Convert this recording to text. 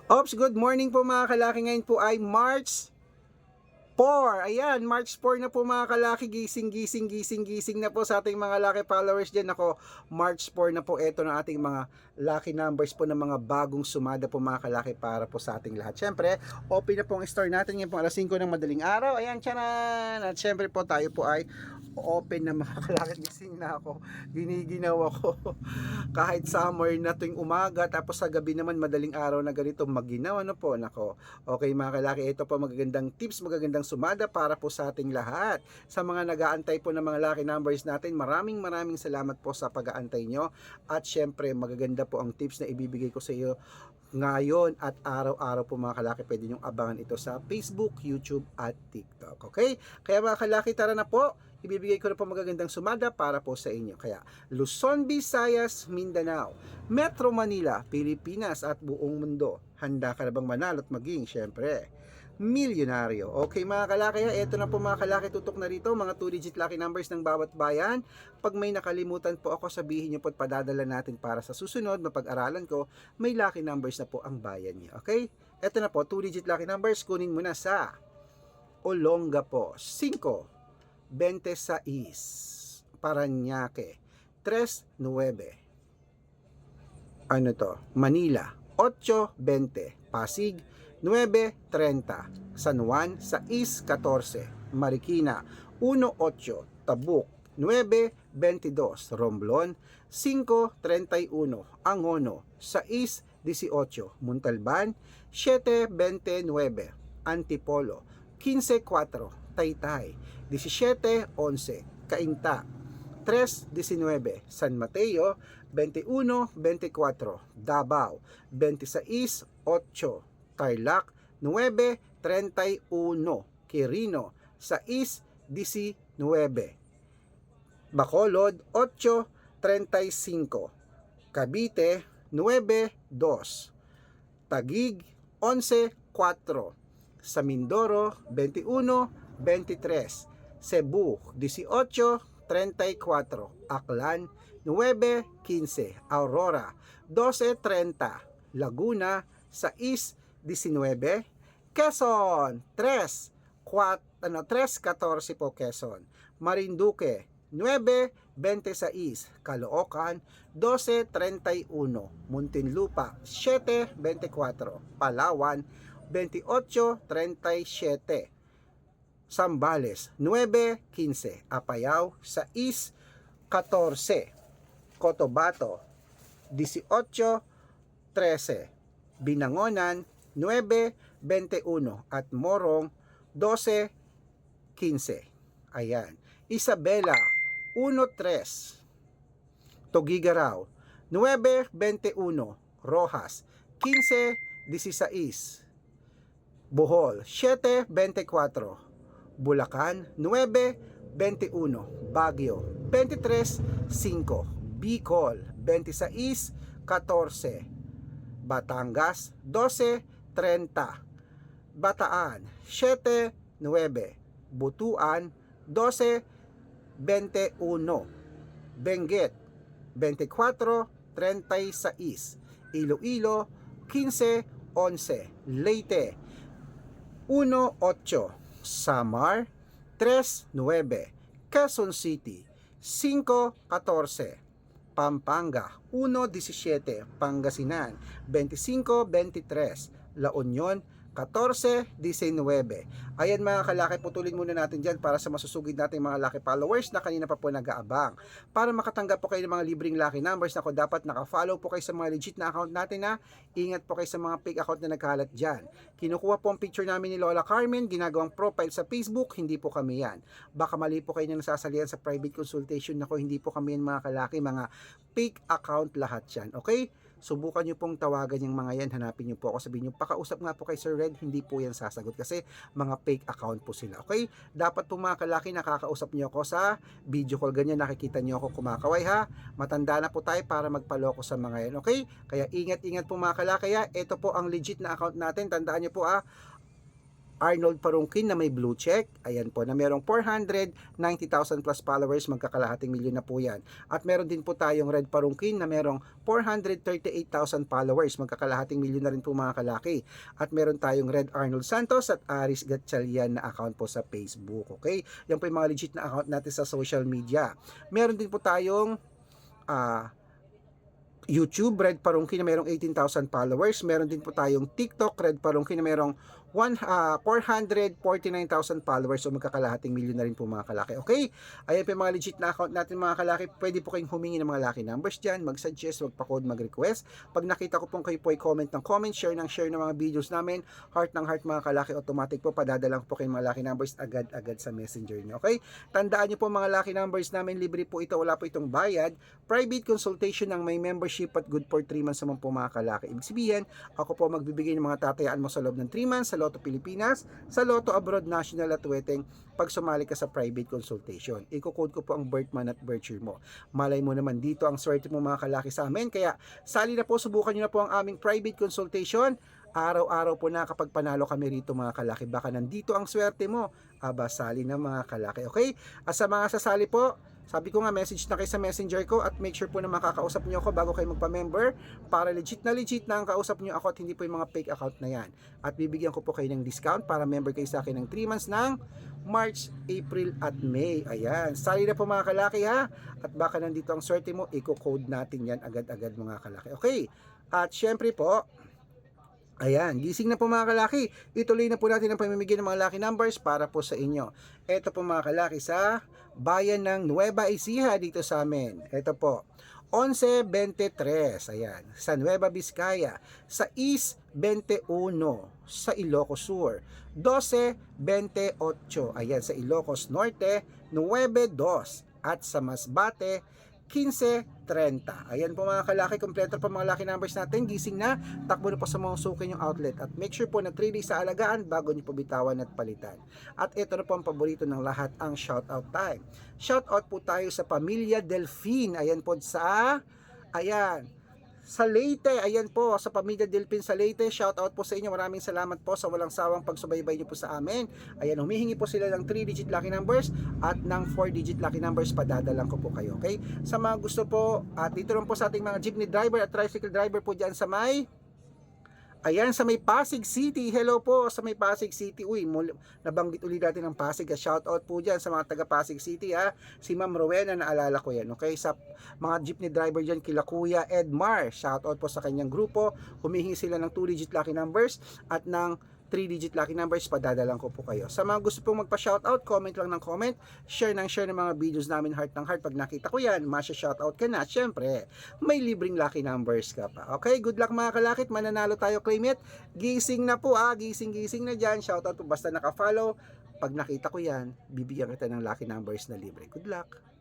Ops, good morning po mga kalaki. Ngayon po ay March 4. Ayan, March 4 na po mga kalaki. Gising, gising, gising, gising na po sa ating mga lucky followers dyan. Ako, March 4 na po. Ito na ating mga lucky numbers po ng mga bagong sumada po mga kalaki para po sa ating lahat. Siyempre, open na po ang store natin ngayon po alas 5 ng madaling araw. Ayan, tiyanan! At siyempre po tayo po ay open na mga kalaki. Gising na ako. Giniginaw ako. Kahit summer na tuwing umaga, tapos sa gabi naman madaling araw na ganito maginaw. Ano po? Nako. Okay mga kalaki, ito po magagandang tips, magagandang sumada para po sa ating lahat. Sa mga nag-aantay po ng mga lucky numbers natin, maraming salamat po sa pag-aantay nyo. At syempre, magaganda po ang tips na ibibigay ko sa iyo ngayon at araw-araw po mga kalaki. Pwede nyong abangan ito sa Facebook, YouTube at TikTok. Okay? Kaya mga kalaki, tara na po. Ibibigay ko na po magagandang sumada para po sa inyo. Kaya Luzon, Visayas, Mindanao, Metro Manila, Pilipinas at buong mundo. Handa ka na bang manalo at maging, syempre, milyonaryo? Okay mga kalaki, ito na po mga kalaki, tutok na rito, mga 2-digit lucky numbers ng bawat bayan. Pag may nakalimutan po ako, sabihin nyo po at padadala natin para sa susunod, mapag-aralan ko, may lucky numbers na po ang bayan niyo. Okay? Ito na po, 2-digit lucky numbers, kunin mo na sa Olongapo, 5, 26, Parañaque, 3-9. Ano to? Manila, 8-20. Pasig, 9-30. San Juan, 6-14. Marikina, 1-8. Tabuk, 9-22. Romblon, 5-31. Angono, 6-18. Montalban, 7-29. Antipolo, 15-4. Taytay, 17-11. Cainta, 3-19. San Mateo, 21-24. Davao, 26-8. Tarlac, 9-31. Quirino, 6-19. Bacolod, 8-35. Cavite, 9-2. Taguig, 11-4. Sa Mindoro, 21-23. Cebu, 18-34. Aklan, 9-15. Aurora, 12-30. Laguna, 6-19. Quezon, 3-14 po Quezon. Marinduque, 9-26. Caloocan, 12-31. Muntinlupa, 7-24. Palawan, 28-37. Zambales, 9-15. Apayao, 6-14. Cotabato, 18-13. Binangonan, 9-21. At Morong, 12-15. Ayan. Isabela, 1-3. Tugigaraw, 9-21. Rojas, 15-16. Bohol, 7-24. Bulacan, 9-21. Baguio, 23-5. Bicol, 26-14. Batangas, 12-30. Bataan, 7-9. Butuan, 12-21. Benguet, 24-36. Iloilo, 15-11. Leyte, 1-8. Samar, 3-9. Quezon City, 5-14. Pampanga, 1-17. Pangasinan, 25-23. La Union, 14-19. Ayan mga kalaki, putulin muna natin dyan para sa masusugid natin mga lucky followers na kanina pa po nag-aabang. Para makatanggap po kayo ng mga libreng lucky numbers, na dapat naka-follow po kayo sa mga legit na account natin na ingat po kayo sa mga fake account na nagkalat dyan. Kinukuha po ang picture namin ni Lola Carmen, ginagawang profile sa Facebook, hindi po kami yan. Baka mali po kayo na nasasalihan sa private consultation, nako hindi po kami yan mga kalaki, mga fake account lahat yan. Okay? Subukan nyo pong tawagan yung mga yan, hanapin nyo po ako, sabihin nyo, pakausap nga po kay Sir Red, hindi po yan sasagot kasi mga fake account po sila. Okay? Dapat po mga kalaki, nakakausap nyo ako sa video call, ganyan, nakikita nyo ako kumakaway ha. Matanda na po tayo para magpaloko sa mga yan. Okay? Kaya ingat-ingat po mga kalaki ha. Ito po ang legit na account natin, tandaan nyo po ha. Arnold Parungkin na may blue check, ayan po, na merong 490,000 plus followers, magkakalahating milyon na po yan. At meron din po tayong Red Parungkin na merong 438,000 followers, magkakalahating milyon na rin po mga kalaki. At meron tayong Red Arnold Santos at Aris Gatchalian na account po sa Facebook, okay? Yan po yung mga legit na account natin sa social media. Meron din po tayong YouTube, Red Parungkin na merong 18,000 followers. Meron din po tayong TikTok, Red Parungkin na merong 449,000 followers, so magkakalahating milyon na rin po mga kalaki. Okay? Ayan po yung mga legit na account natin mga kalaki. Pwede po kayong humingi ng mga lucky numbers dyan, mag-suggest, magpa-code, mag-request. Pag nakita ko pong kayo po ay comment ng comment, share ng mga videos namin, heart ng heart mga kalaki, automatic po padadalang po kayo mga lucky numbers agad-agad sa messenger nyo. Okay? Tandaan nyo po mga lucky numbers namin, libre po ito, wala po itong bayad. Private consultation ng may membership at good for 3 months naman po mga kalaki. Ibig sabihin, ako po magbibigay ng mga tatayaan mo sa loob ng 3 months, sa Lotto Pilipinas, sa Lotto Abroad, National at Weteng, pag sumali ka sa private consultation. Iko-code ko po ang birth month at birth year mo. Malay mo naman dito ang swerte mo mga kalaki sa amin. Kaya sali na po, subukan nyo na po ang aming private consultation. Araw-araw po na kapag panalo kami rito mga kalaki. Baka nandito ang swerte mo. Aba, sali na mga kalaki. Okay? At sa mga sasali po, sabi ko nga, message na kayo sa messenger ko at make sure po na makakausap nyo ako bago kayo magpa-member para legit na ang kausap nyo ako at hindi po yung mga fake account na yan. At bibigyan ko po kayo ng discount para member kayo sa akin ng 3 months ng March, April at May. Ayan, sali na po mga kalaki ha. At baka nandito ang swerte mo, i-code natin yan agad-agad mga kalaki. Okay, at syempre po, ayan, gising na po mga kalaki. Ituloy na po natin ang pamimigay ng mga lucky numbers para po sa inyo. Ito po mga kalaki sa bayan ng Nueva Ecija dito sa amin. Ito po, 1123, ayan, sa Nueva Vizcaya, sa East 21, sa Ilocos Sur, 1228, ayan, sa Ilocos Norte, 92, at sa Masbate, 15:30. Ayan po mga kalaki, kompleto po mga lucky numbers natin. Gising na, takbo na po sa mga suki yung outlet. At make sure po na 3 days sa alagaan bago nyo po bitawan at palitan. At ito na po ang paborito ng lahat, ang shoutout time. Shoutout po tayo sa Pamilya Delfin. Ayan po sa, ayan, sa Leyte, ayan po, sa Pamilya Delfin sa Leyte, shout out po sa inyo, maraming salamat po sa walang sawang pagsubaybay niyo po sa amin. Ayan, humihingi po sila ng 3-digit lucky numbers at ng 4-digit lucky numbers, padadalang ko po kayo, okay? Sa mga gusto po, at dito rin po sa ating mga jeepney driver at tricycle driver po dyan sa may, ayan, sa may Pasig City. Hello po sa may Pasig City. Uy, nabanggit ulit natin ng Pasig. Shout out po dyan sa mga taga Pasig City ha. Si Ma'am Rowena, naalala ko yan. Okay, sa mga jeepney driver dyan, kila Kuya Edmar. Shout out po sa kanyang grupo. Humihingi sila ng 2-digit lucky numbers at ng 3-digit lucky numbers, padadalang ko po kayo. Sa mga gusto pong magpa-shoutout, comment lang ng comment, share ng mga videos namin, heart ng heart. Pag nakita ko yan, masya-shoutout ka na. Syempre, may libreng lucky numbers ka pa. Okay, good luck mga kalakit, mananalo tayo, claim it. Gising na po gising na dyan. Shoutout po basta naka-follow. Pag nakita ko yan, bibigyan kita ng lucky numbers na libre. Good luck.